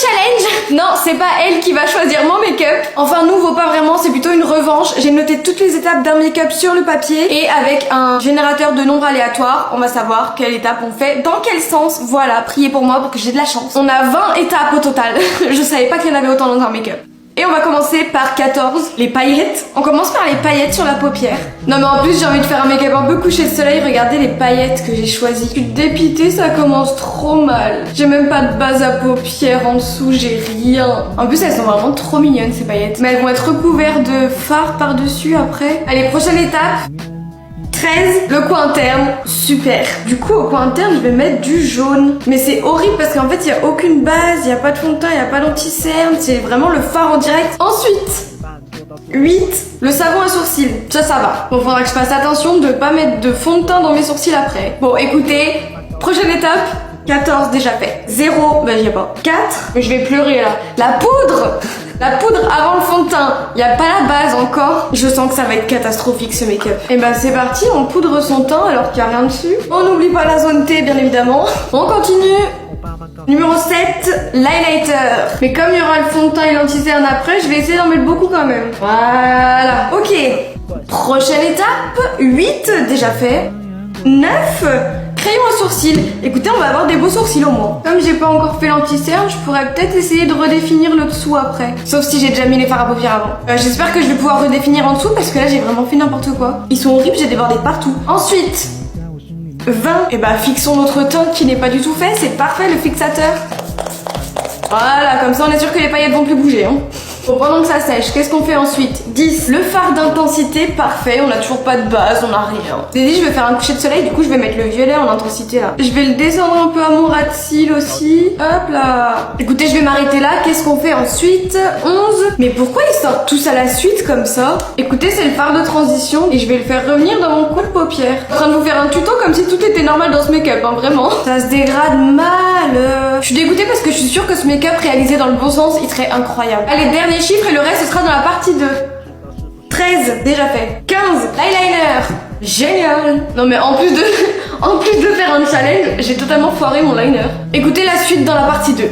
challenge. Non, c'est pas elle qui va choisir mon make-up. Enfin, nous vaut pas vraiment, c'est plutôt une revanche. J'ai noté toutes les étapes d'un make-up sur le papier et avec un générateur de nombres aléatoires, on va savoir quelle étape on fait, dans quel sens. Voilà, priez pour moi pour que j'ai de la chance. On a 20 étapes au total. Je savais pas qu'il y en avait autant dans un make-up. Et on va commencer par 14, les paillettes. On commence par les paillettes sur la paupière. Non mais en plus j'ai envie de faire un make-up un peu couché de soleil. Regardez les paillettes que j'ai choisies. Je suis dépitée, ça commence trop mal. J'ai même pas de base à paupières en dessous, j'ai rien. En plus elles sont vraiment trop mignonnes ces paillettes. Mais elles vont être recouvertes de fard par-dessus après. Allez, prochaine étape. 13, le coin interne, super. Du coup au coin interne je vais mettre du jaune. Mais c'est horrible parce qu'en fait il n'y a aucune base, il n'y a pas de fond de teint, il n'y a pas d'anti-cerne. C'est vraiment le fard en direct. Ensuite 8, le savon à sourcils. Ça va. Bon, faudra que je fasse attention de pas mettre de fond de teint dans mes sourcils après. Bon écoutez, prochaine étape. 14 déjà fait. 0, bah j'y ai pas. 4, mais je vais pleurer là. La poudre. La poudre avant le fond de teint. Y a pas la base encore. Je sens que ça va être catastrophique ce make-up. Et bah c'est parti, on poudre son teint alors qu'il y a rien dessus. On n'oublie pas la zone T bien évidemment. On continue. Numéro 7, l'highlighter. Mais comme il y aura le fond de teint et l'anti-cerne après, je vais essayer d'en mettre beaucoup quand même. Voilà. Ok. Prochaine étape. 8 déjà fait. 9. Crayon à sourcils. Écoutez, on va avoir des beaux sourcils au moins. Comme j'ai pas encore fait l'anti-cerne, je pourrais peut-être essayer de redéfinir le dessous après. Sauf si j'ai déjà mis les fards à paupières avant. J'espère que je vais pouvoir redéfinir en dessous parce que là j'ai vraiment fait n'importe quoi. Ils sont horribles, j'ai débordé partout. Ensuite, 20. Et bah fixons notre teint qui n'est pas du tout fait. C'est parfait le fixateur. Voilà, comme ça on est sûr que les paillettes vont plus bouger. Hein. Bon, pendant que ça sèche, qu'est-ce qu'on fait ensuite? 10. Le fard d'intensité, parfait, on a toujours pas de base, on a rien. J'ai dit je vais faire un coucher de soleil, du coup je vais mettre le violet en intensité là. Je vais le descendre un peu à mon ras de cils aussi. Hop là. Écoutez, je vais m'arrêter là, qu'est-ce qu'on fait ensuite? 11. Mais pourquoi ils sortent tous à la suite comme ça? Écoutez, c'est le fard de transition et je vais le faire revenir dans mon coin de paupière. En train de vous faire un tuto comme si tout était normal dans ce make-up, hein, vraiment. Ça se dégrade mal. Je suis dégoûtée parce que je suis sûre que ce make-up réalisé dans le bon sens, il serait incroyable. Allez, dernier chiffre et le reste ce sera dans la partie 2. 13, déjà fait. 15, l'eyeliner. Génial. Non mais en plus de faire un challenge, j'ai totalement foiré mon liner. Écoutez la suite dans la partie 2.